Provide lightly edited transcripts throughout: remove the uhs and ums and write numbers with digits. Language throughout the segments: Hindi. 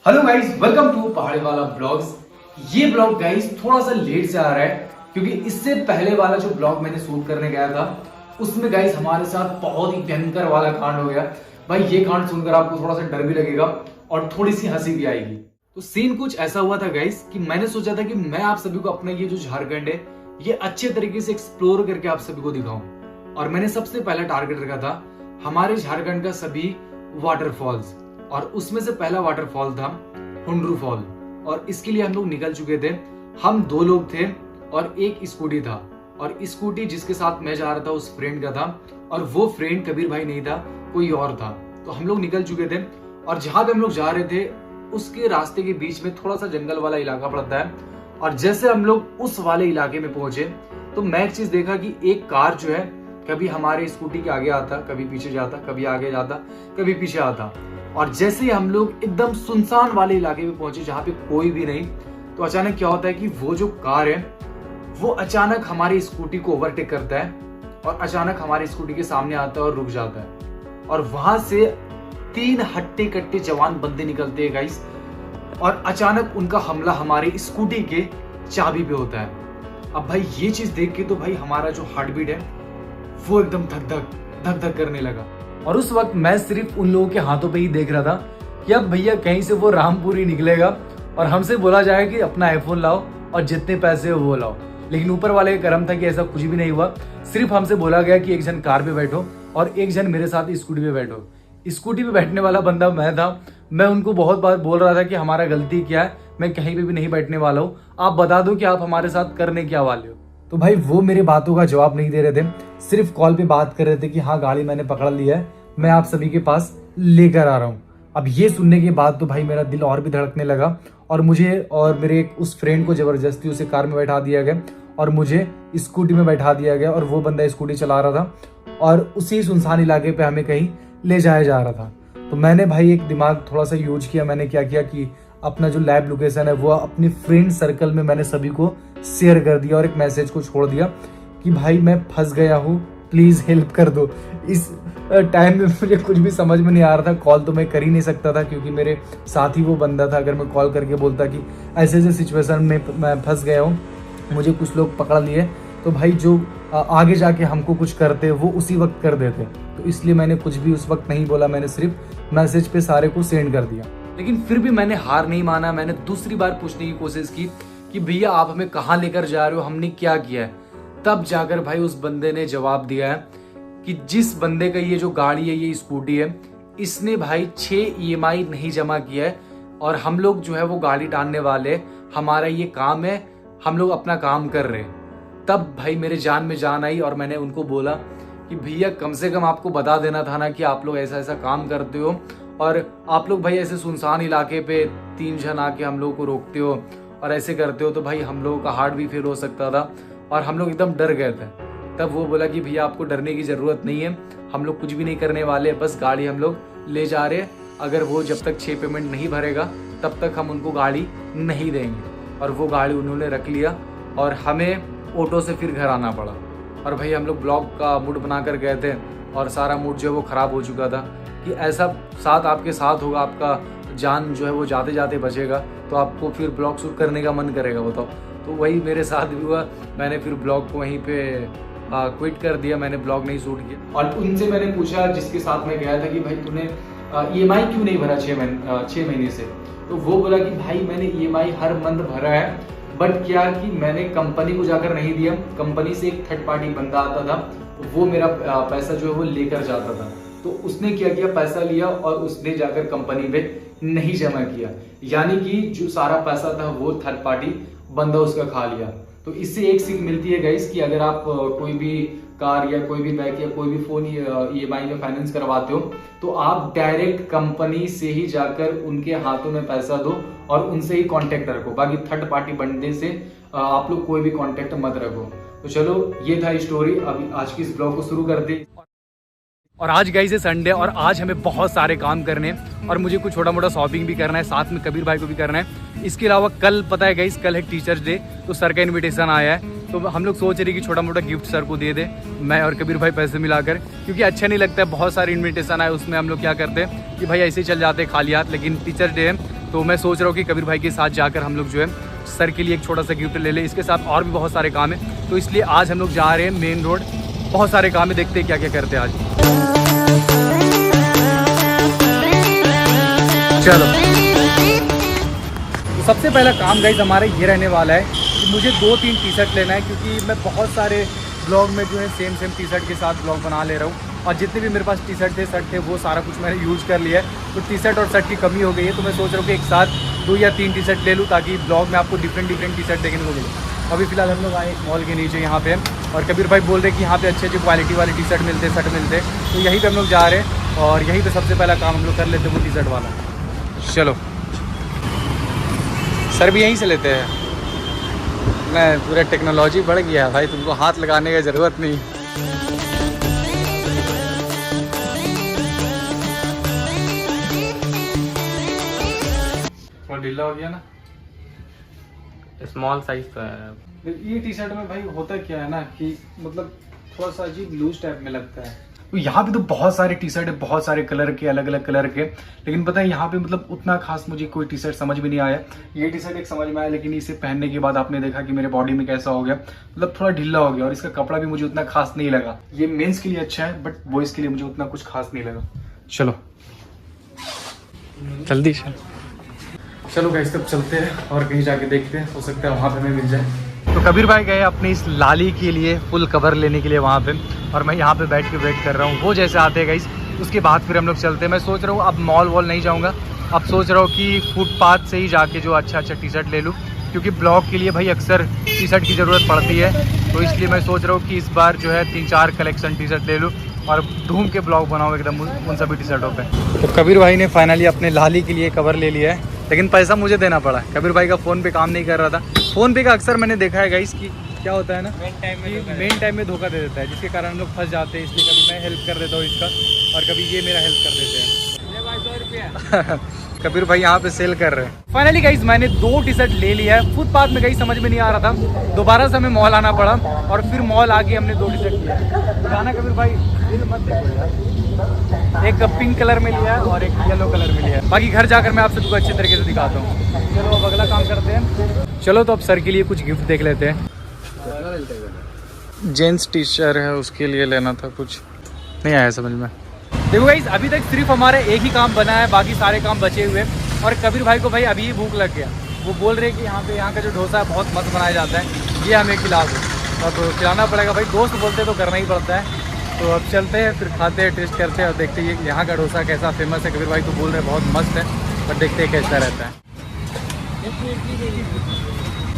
हेलो गाइस, वेलकम टू पहाड़ी वाला ब्लॉग्स। ये ब्लॉग गाइस थोड़ा सा लेट से आ रहा है क्योंकि इससे पहले वाला जो ब्लॉग मैंने शूट करने गया था उसमें गाइस हमारे साथ बहुत ही भयंकर वाला कांड हो गया। भाई ये कांड सुनकर आपको थोड़ा सा डर भी लगेगा और थोड़ी सी हंसी भी आएगी। तो सीन कुछ ऐसा हुआ था गाइस कि मैंने सोचा था कि मैं आप सभी को अपना ये जो झारखंड है ये अच्छे तरीके से एक्सप्लोर करके आप सभी को दिखाऊं। और मैंने सबसे पहला टारगेट रखा था हमारे झारखंड का सभी वाटरफॉल्स, और उसमें से पहला वाटरफॉल था हुंड्रू फॉल। और इसके लिए हम लोग निकल चुके थे। हम दो लोग थे और एक स्कूटी था, और स्कूटी जिसके साथ मैं जा रहा था उस फ्रेंड का था, और वो फ्रेंड कबीर भाई नहीं था, कोई और था। तो हम लोग निकल चुके थे और जहां पे हम लोग जा रहे थे उसके रास्ते के बीच में थोड़ा सा जंगल वाला इलाका पड़ता है। और जैसे हम लोग उस वाले इलाके में पहुंचे तो मैं एक चीज देखा कि एक कार जो है कभी हमारे स्कूटी के आगे आता, कभी पीछे जाता, कभी आगे जाता, कभी पीछे आता। और जैसे ही हम लोग एकदम सुनसान वाले इलाके में पहुंचे जहां पे कोई भी नहीं, तो अचानक क्या होता है कि वो जो कार है वो अचानक हमारी स्कूटी को ओवरटेक करता है और अचानक हमारी स्कूटी के सामने आता है और रुक जाता है। और वहां से 3 हट्टे कट्टे जवान बंदे निकलते हैं गाइस, और अचानक उनका हमला हमारी स्कूटी के चाबी पे होता है। अब भाई ये चीज देख के तो भाई हमारा जो हार्ट बीट है वो एकदम धक धक करने लगा। और उस वक्त मैं सिर्फ उन लोगों के हाथों पे ही देख रहा था कि अब भैया कहीं से वो रामपुरी निकलेगा और हमसे बोला जाएगा कि अपना आईफोन लाओ और जितने पैसे हो वो लाओ। लेकिन ऊपर वाले का करम था कि ऐसा कुछ भी नहीं हुआ। सिर्फ हमसे बोला गया कि एक जन कार पे बैठो और एक जन मेरे साथ स्कूटी पे बैठो। स्कूटी पे बैठने वाला बंदा मैं था। मैं उनको बहुत बार बोल रहा था कि हमारा गलती क्या है, मैं कहीं पे भी नहीं बैठने वाला हूँ, आप बता दो कि आप हमारे साथ करने क्या वाले हो। तो भाई वो मेरे बातों का जवाब नहीं दे रहे थे, सिर्फ कॉल पे बात कर रहे थे कि हाँ गाड़ी मैंने पकड़ लिया है, मैं आप सभी के पास लेकर आ रहा हूँ। अब ये सुनने के बाद तो भाई मेरा दिल और भी धड़कने लगा, और मुझे और मेरे उस फ्रेंड को जबरदस्ती उसे कार में बैठा दिया गया और मुझे स्कूटी में बैठा दिया गया, और वो बंदा स्कूटी चला रहा था और उसी सुनसान इलाके पे हमें कहीं ले जाया जा रहा था। तो मैंने भाई एक दिमाग थोड़ा सा यूज किया। मैंने क्या किया कि अपना जो लैब लोकेशन है वो अपनी फ्रेंड सर्कल में मैंने सभी को शेयर कर दिया और एक मैसेज को छोड़ दिया कि भाई मैं फंस गया हूँ, प्लीज हेल्प कर दो। इस टाइम में मुझे कुछ भी समझ में नहीं आ रहा था। कॉल तो मैं कर ही नहीं सकता था क्योंकि मेरे साथ ही वो बंदा था। अगर मैं कॉल करके बोलता कि ऐसे ऐसे सिचुएशन में मैं फंस गया हूँ, मुझे कुछ लोग पकड़ लिए, तो भाई जो आगे जाके हमको कुछ करते वो उसी वक्त कर देते। तो इसलिए मैंने कुछ भी उस वक्त नहीं बोला, मैंने सिर्फ मैसेज पे सारे को सेंड कर दिया। लेकिन फिर भी मैंने हार नहीं माना। मैंने दूसरी बार पूछने की कोशिश की कि भैया आप हमें कहाँ लेकर जा रहे हो, हमने क्या किया है। तब जाकर भाई उस बंदे ने जवाब दिया है कि जिस बंदे का ये जो गाड़ी है, ये स्कूटी है, इसने भाई 6 EMI नहीं जमा किया है और हम लोग जो है वो गाड़ी टालने वाले, हमारा ये काम है, हम लोग अपना काम कर रहे हैं। तब भाई मेरे जान में जान आई और मैंने उनको बोला कि भैया कम से कम आपको बता देना था ना कि आप लोग ऐसा ऐसा काम करते हो, और आप लोग भाई ऐसे सुनसान इलाके पे 3 जन आके हम लोग को रोकते हो और ऐसे करते हो, तो भाई हम लोगों का हार्ट भी फेल हो सकता था और हम लोग एकदम डर गए थे। तब वो बोला कि भैया आपको डरने की ज़रूरत नहीं है, हम लोग कुछ भी नहीं करने वाले, बस गाड़ी हम लोग ले जा रहे हैं। अगर वो जब तक 6 पेमेंट नहीं भरेगा तब तक हम उनको गाड़ी नहीं देंगे। और वो गाड़ी उन्होंने रख लिया और हमें ऑटो से फिर घर आना पड़ा। और भाई हम लोग ब्लॉग का मूड बना कर गए थे और सारा मूड जो है वो ख़राब हो चुका था कि ऐसा साथ आपके साथ होगा, आपका जान जो है वो जाते जाते बचेगा, तो आपको फिर ब्लॉग शूट करने का मन करेगा, बताओ। तो वही मेरे साथ भी हुआ। मैंने फिर ब्लॉग को वहीं पे क्विट कर दिया, मैंने ब्लॉग नहीं शूट किया। और उनसे मैंने पूछा जिसके साथ मैं गया था कि भाई तूने EMI क्यों नहीं भरा 6 महीने से। तो वो बोला कि भाई मैंने EMI हर मंथ भरा है, बट क्या कि मैंने कंपनी को जाकर नहीं दिया, कंपनी से एक थर्ड पार्टी बंदा आता था, वो मेरा पैसा जो है वो लेकर जाता था। तो उसने क्या किया, पैसा लिया और उसने जाकर कंपनी पे नहीं जमा किया, यानी कि जो सारा पैसा था वो थर्ड पार्टी बंदा उसका खा लिया। तो इससे एक सीख मिलती है गाइस कि अगर आप कोई भी कार या कोई भी बाइक या कोई भी फोन EMI में फाइनेंस करवाते हो तो आप डायरेक्ट कंपनी से ही जाकर उनके हाथों में पैसा दो और उनसे ही कांटेक्ट रखो। बाकी थर्ड पार्टी बंदे से आप लोग कोई भी कांटेक्ट मत रखो। तो चलो ये था स्टोरी। अभी आज की इस ब्लॉग को शुरू करते। और आज गाइस है संडे और आज हमें बहुत सारे काम करने हैं और मुझे कुछ छोटा मोटा शॉपिंग भी करना है, साथ में कबीर भाई को भी करना है। इसके अलावा कल पता है गाइस, कल है टीचर्स डे, तो सर का इनविटेशन आया है, तो हम लोग सोच रहे कि छोटा मोटा गिफ्ट सर को दे दे, मैं और कबीर भाई पैसे मिलाकर, क्योंकि अच्छा नहीं लगता है बहुत सारे इनविटेशन आए उसमें हम लोग क्या करते हैं कि भाई ऐसे ही चल जाते हैं खाली हाथ। लेकिन टीचर्स डे है तो मैं सोच रहा हूँ कि कबीर भाई के साथ जाकर हम लोग जो है सर के लिए एक छोटा सा गिफ्ट ले लें। इसके साथ और भी बहुत सारे काम है, तो इसलिए आज हम लोग जा रहे हैं मेन रोड। बहुत सारे काम है, देखते हैं क्या क्या करते हैं आज। चलो, तो सबसे पहला काम गाइस हमारा ये रहने वाला है कि मुझे 2-3 टी शर्ट लेना है, क्योंकि मैं बहुत सारे ब्लॉग में जो है सेम टी शर्ट के साथ ब्लॉग बना ले रहा हूँ, और जितने भी मेरे पास टी शर्ट थे शर्ट थे वो सारा कुछ मैंने यूज़ कर लिया है। तो टी शर्ट और शर्ट की कमी हो गई है, तो मैं सोच रहा हूँ कि एक साथ 2 या 3 टी शर्ट ले लूँ, ताकि ब्लॉग में आपको डिफरेंट टी शर्ट देखने को मिले। अभी फिलहाल हम लोग आए एक मॉल के नीचे यहाँ पे, और कबीर भाई बोल रहे हैं कि यहाँ पे अच्छे क्वालिटी वाले टी शर्ट मिलते शर्ट मिलते, तो यहीं पे हम लोग जा रहे हैं और यहीं पे सबसे पहला काम हम लोग कर लेते हैं वो टी शर्ट वाला। चलो, सर भी यहीं से लेते हैं। मैं पूरा टेक्नोलॉजी बढ़ गया भाई, तुमको हाथ लगाने की ज़रूरत नहीं। और ढीला हो गया ना, स्मॉल साइज तो है। ये टी शर्ट में भाई होता क्या है ना कि मतलब थोड़ा सा अजीब लूज टाइप में लगता है। तो यहाँ पे तो बहुत सारे टी शर्ट है, बहुत सारे कलर के, अलग अलग कलर के, लेकिन पता है यहाँ पे मतलब उतना खास मुझे कोई टी शर्ट समझ में नहीं आया। ये टी शर्ट एक समझ में आया, लेकिन इसे पहनने के बाद आपने देखा कि मेरे बॉडी में कैसा हो गया, मतलब थोड़ा ढीला हो गया, और इसका कपड़ा भी मुझे उतना खास नहीं लगा। ये मेंस के लिए अच्छा है, बट बॉयज के लिए मुझे उतना कुछ खास नहीं लगा। चलो जल्दी चलो गाइस, तब चलते हैं और कहीं जाके देखते हैं, हो सकता है वहाँ पे हमें मिल जाए। तो कबीर भाई गए अपनी इस लाली के लिए फुल कवर लेने के लिए वहाँ पे, और मैं यहाँ पे बैठ के वेट कर रहा हूँ। वो जैसे आते हैं गाइस, उसके बाद फिर हम लोग चलते हैं। मैं सोच रहा हूँ अब मॉल वॉल नहीं जाऊँगा, अब सोच रहा हूँ कि फुटपाथ से ही जाके जो अच्छा टी शर्ट ले लूँ, क्योंकि ब्लॉग के लिए भाई अक्सर टी शर्ट की ज़रूरत पड़ती है। तो इसलिए मैं सोच रहा हूँ कि इस बार जो है 3-4 कलेक्शन टी शर्ट ले लूँ और ढूंढ के ब्लॉग बनाऊँ एकदम उन सभी टी शर्टों पे। तो कबीर भाई ने फाइनली अपने लाली के लिए कवर ले लिया है, लेकिन पैसा मुझे देना पड़ा। कबीर भाई का फ़ोन पे काम नहीं कर रहा था। फ़ोन पे का अक्सर मैंने देखा है गाइस कि क्या होता है ना, मेन टाइम में धोखा दे देता है, जिसके कारण हम लोग फंस जाते हैं। इसलिए कभी मैं हेल्प कर देता हूँ इसका, और कभी ये मेरा हेल्प कर देते हैं। कबीर भाई यहाँ पे सेल कर रहे हैं। फाइनली गाइस मैंने 2 टी शर्ट ले लिया है। फुटपाथ में गाइस समझ में नहीं आ रहा था, दोबारा से हमें मॉल आना पड़ा, और फिर मॉल आके हमने 2 टी शर्ट लिया। जाना कबीर भाई दिल मत देखो यार। एक पिंक कलर में लिया है और एक येलो कलर में लिया है। बाकी घर जाकर मैं आप सबको अच्छे तरीके से दिखाता हूँ। चलो अब अगला काम करते हैं। चलो तो अब सर के लिए कुछ गिफ्ट देख लेते हैं। जेंट्स टी शर्ट है, उसके लिए लेना था, कुछ नहीं आया समझ में। देखो गाइस, अभी तक सिर्फ हमारा एक ही काम बना है, बाकी सारे काम बचे हुए हैं। और कबीर भाई को भाई अभी ही भूख लग गया। वो बोल रहे हैं कि यहाँ का जो डोसा है बहुत मस्त बनाया जाता है, ये हमें खिला दो। अब खिलाना पड़ेगा भाई, दोस्त बोलते तो करना ही पड़ता है। तो अब चलते हैं, फिर खाते हैं, टेस्ट करते हैं और देखते हैं यहाँ का डोसा कैसा फेमस है। कबीर भाई तो बोल रहे हैं बहुत मस्त है, पर देखते हैं कैसा रहता है।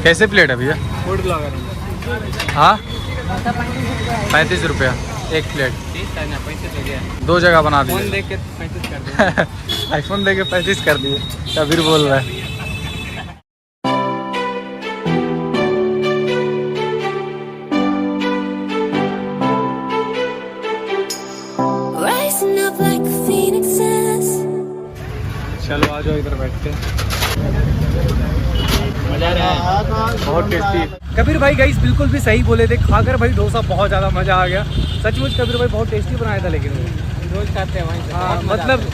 कैसे प्लेट है भैया? Food blogger. हाँ 35 रुपया एक प्लेट। 2 जगह बना दिए। फोन देख के 35 कर दिए। आईफोन देके 35 कर दिए। कबीर बोल रहा है। चलो आ जाओ इधर बैठते हैं। मजा आ रहा है, बहुत टेस्टी। कबीर भाई गाइस बिल्कुल भी सही बोले थे, खाकर भाई डोसा बहुत ज़्यादा मज़ा आ गया। सचमुच कबीर भाई बहुत टेस्टी बनाया था। लेकिन रोज खाते हैं वहीं से। हाँ, मतलब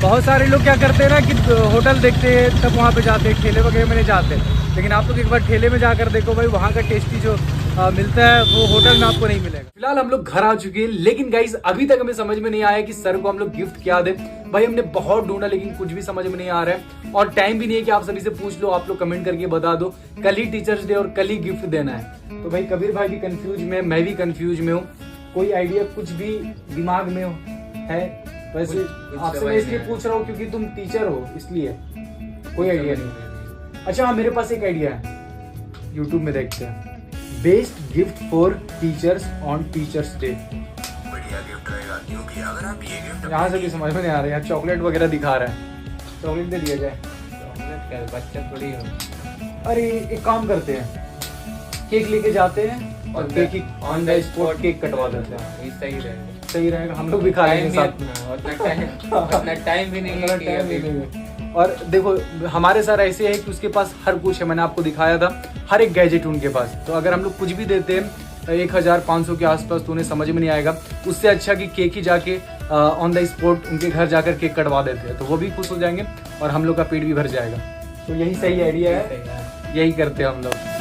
बहुत सारे लोग क्या करते हैं ना कि होटल देखते हैं तब वहाँ पे जाते हैं, ठेले वगैरह में नहीं जाते। लेकिन आप लोग एक बार ठेले में जाकर देखो भाई, वहाँ का टेस्टी जो मिलता है वो होटल में आपको नहीं मिलेगा। फिलहाल हम लोग घर आ चुके हैं, लेकिन गाइस अभी तक हमें समझ में नहीं आया कि सर को हम लोग गिफ्ट क्या दे। भाई हमने बहुत ढूंढा, लेकिन कुछ भी समझ में नहीं आ रहा है, और टाइम भी नहीं है कि आप सभी से पूछ लो। आप लोग कमेंट करके बता दो, कल ही टीचर्स डे और कल ही गिफ्ट देना है। तो भाई कबीर भाई भी कंफ्यूज में, मैं भी कंफ्यूज में हूँ। कोई आइडिया कुछ भी दिमाग में है? वैसे आपसे मैं इसलिए पूछ रहा हूँ क्योंकि तुम टीचर हो, इसलिए कोई आइडिया नहीं। अच्छा हाँ, मेरे पास एक आइडिया है, यूट्यूब में देखते हैं। Best gift for teachers on teachers day. बढ़िया गिफ्ट रहेगा, क्योंकि अगर आप ये गिफ्ट यहाँ से भी समझ में नहीं आ रहा है, चॉकलेट वगैरह दिखा रहा है। चॉकलेट दे दिया जाए। चॉकलेट क्या, बच्चा थोड़ी हो। अरे एक काम करते हैं, केक लेके जाते हैं और cake he on the spot cake कटवा देते हैं। ये सही रहेगा। सही रहेगा, हम लोग भी खा लेंगे साथ में। उतना टाइम भी नहीं है कि अभी। और देखो हमारे सर ऐसे है कि उसके पास हर कुछ है, मैंने आपको दिखाया था, हर एक गैजेट उनके पास। तो अगर हम लोग कुछ भी देते हैं 1500 के आसपास, तो उन्हें समझ में नहीं आएगा। उससे अच्छा कि केक ही जाके ऑन द स्पॉट उनके घर जाकर केक कटवा देते हैं, तो वो भी खुश हो जाएंगे और हम लोग का पेट भी भर जाएगा। तो यही सही आइडिया है, यही करते हैं हम लोग।